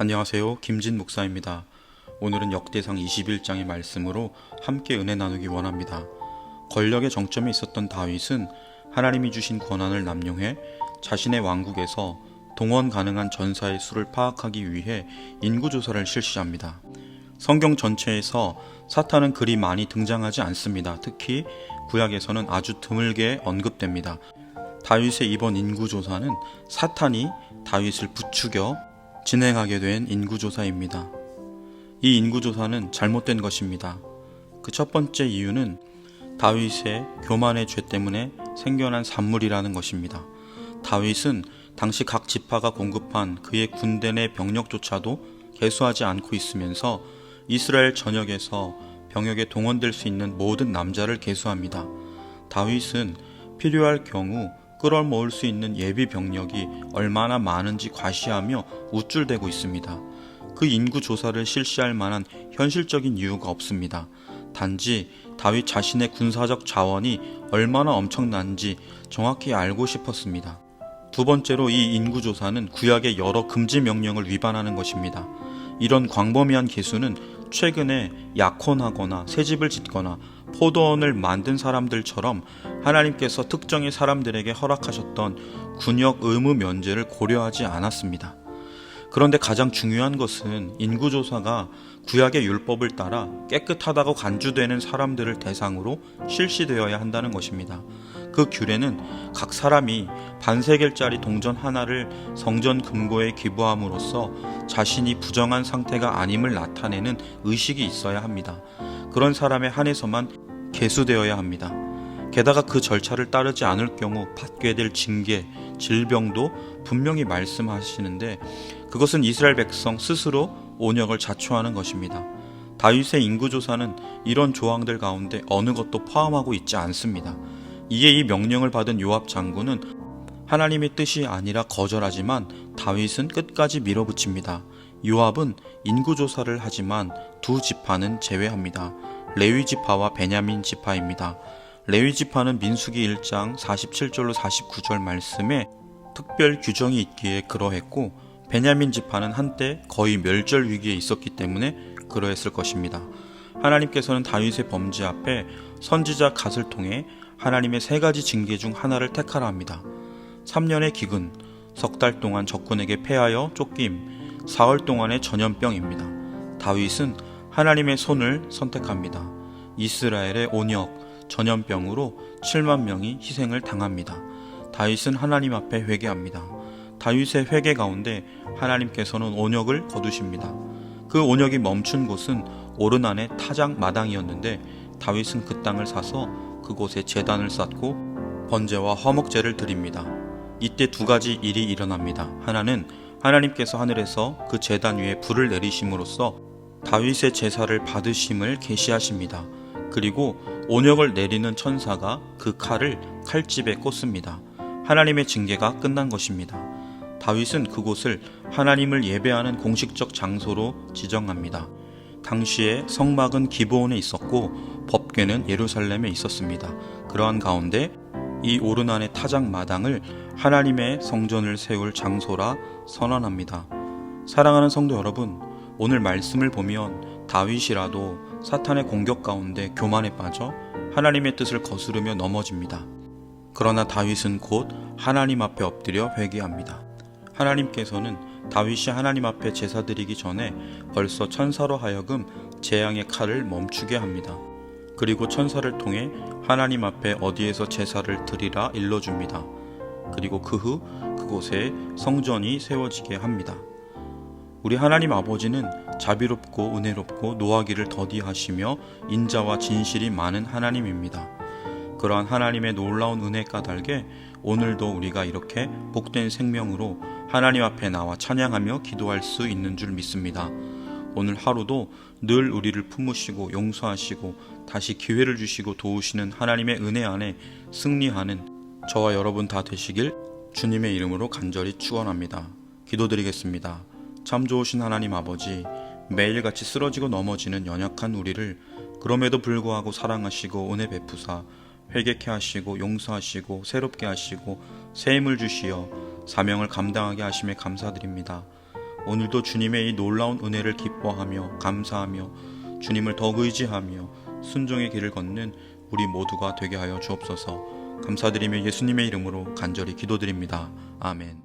안녕하세요. 김진 목사입니다. 오늘은 역대상 21장의 말씀으로 함께 은혜 나누기 원합니다. 권력의 정점에 있었던 다윗은 하나님이 주신 권한을 남용해 자신의 왕국에서 동원 가능한 전사의 수를 파악하기 위해 인구조사를 실시합니다. 성경 전체에서 사탄은 그리 많이 등장하지 않습니다. 특히 구약에서는 아주 드물게 언급됩니다. 다윗의 이번 인구조사는 사탄이 다윗을 부추겨 진행하게 된 인구조사입니다. 이 인구조사는 잘못된 것입니다. 그 첫 번째 이유는 다윗의 교만의 죄 때문에 생겨난 산물이라는 것입니다. 다윗은 당시 각 지파가 공급한 그의 군대 내 병력조차도 개수하지 않고 있으면서 이스라엘 전역에서 병역에 동원될 수 있는 모든 남자를 개수합니다. 다윗은 필요할 경우 끌어모을 수 있는 예비 병력이 얼마나 많은지 과시하며 우쭐대고 있습니다. 그 인구 조사를 실시할 만한 현실적인 이유가 없습니다. 단지 다윗 자신의 군사적 자원이 얼마나 엄청난지 정확히 알고 싶었습니다. 두 번째로 이 인구 조사는 구약의 여러 금지 명령을 위반하는 것입니다. 이런 광범위한 개수는 최근에 약혼하거나 새집을 짓거나 포도원을 만든 사람들처럼 하나님께서 특정의 사람들에게 허락하셨던 군역 의무 면제를 고려하지 않았습니다. 그런데 가장 중요한 것은 인구조사가 구약의 율법을 따라 깨끗하다고 간주되는 사람들을 대상으로 실시되어야 한다는 것입니다. 그 규례는 각 사람이 반세겔짜리 동전 하나를 성전 금고에 기부함으로써 자신이 부정한 상태가 아님을 나타내는 의식이 있어야 합니다. 그런 사람에 한해서만 계수되어야 합니다. 게다가 그 절차를 따르지 않을 경우 받게 될 징계, 질병도 분명히 말씀하시는데 그것은 이스라엘 백성 스스로 온역을 자초하는 것입니다. 다윗의 인구조사는 이런 조항들 가운데 어느 것도 포함하고 있지 않습니다. 이에 이 명령을 받은 요압 장군은 하나님의 뜻이 아니라 거절하지만 다윗은 끝까지 밀어붙입니다. 요압은 인구조사를 하지만 두 지파는 제외합니다. 레위 지파와 베냐민 지파입니다. 레위 지파는 민수기 1장 47절로 49절 말씀에 특별 규정이 있기에 그러했고 베냐민 지파는 한때 거의 멸절 위기에 있었기 때문에 그러했을 것입니다. 하나님께서는 다윗의 범죄 앞에 선지자 갓을 통해 하나님의 세 가지 징계 중 하나를 택하라 합니다. 3년의 기근, 석 달 동안 적군에게 패하여 쫓김, 사흘 동안의 전염병입니다. 다윗은 하나님의 손을 선택합니다. 이스라엘의 온역, 전염병으로 7만 명이 희생을 당합니다. 다윗은 하나님 앞에 회개합니다. 다윗의 회개 가운데 하나님께서는 온역을 거두십니다. 그 온역이 멈춘 곳은 오르난의 타작 마당이었는데 다윗은 그 땅을 사서 그곳에 제단을 쌓고 번제와 화목제를 드립니다. 이때 두 가지 일이 일어납니다. 하나는 하나님께서 하늘에서 그 제단 위에 불을 내리심으로써 다윗의 제사를 받으심을 계시하십니다. 그리고 온역을 내리는 천사가 그 칼을 칼집에 꽂습니다. 하나님의 징계가 끝난 것입니다. 다윗은 그곳을 하나님을 예배하는 공식적 장소로 지정합니다. 당시에 성막은 기브온에 있었고 법궤는 예루살렘에 있었습니다. 그러한 가운데 이 오르난의 타작 마당을 하나님의 성전을 세울 장소라 선언합니다. 사랑하는 성도 여러분, 오늘 말씀을 보면 다윗이라도 사탄의 공격 가운데 교만에 빠져 하나님의 뜻을 거스르며 넘어집니다. 그러나 다윗은 곧 하나님 앞에 엎드려 회개합니다. 하나님께서는 다윗이 하나님 앞에 제사 드리기 전에 벌써 천사로 하여금 재앙의 칼을 멈추게 합니다. 그리고 천사를 통해 하나님 앞에 어디에서 제사를 드리라 일러줍니다. 그리고 그 후 그곳에 성전이 세워지게 합니다. 우리 하나님 아버지는 자비롭고 은혜롭고 노하기를 더디하시며 인자와 진실이 많은 하나님입니다. 그러한 하나님의 놀라운 은혜 까닭에 오늘도 우리가 이렇게 복된 생명으로 하나님 앞에 나와 찬양하며 기도할 수 있는 줄 믿습니다. 오늘 하루도 늘 우리를 품으시고 용서하시고 다시 기회를 주시고 도우시는 하나님의 은혜 안에 승리하는 저와 여러분 다 되시길 주님의 이름으로 간절히 축원합니다. 기도드리겠습니다. 참 좋으신 하나님 아버지, 매일같이 쓰러지고 넘어지는 연약한 우리를 그럼에도 불구하고 사랑하시고 은혜 베푸사 회개케 하시고 용서하시고 새롭게 하시고 새 힘을 주시어 사명을 감당하게 하심에 감사드립니다. 오늘도 주님의 이 놀라운 은혜를 기뻐하며 감사하며 주님을 더욱 의지하며 순종의 길을 걷는 우리 모두가 되게 하여 주옵소서. 감사드리며 예수님의 이름으로 간절히 기도드립니다. 아멘.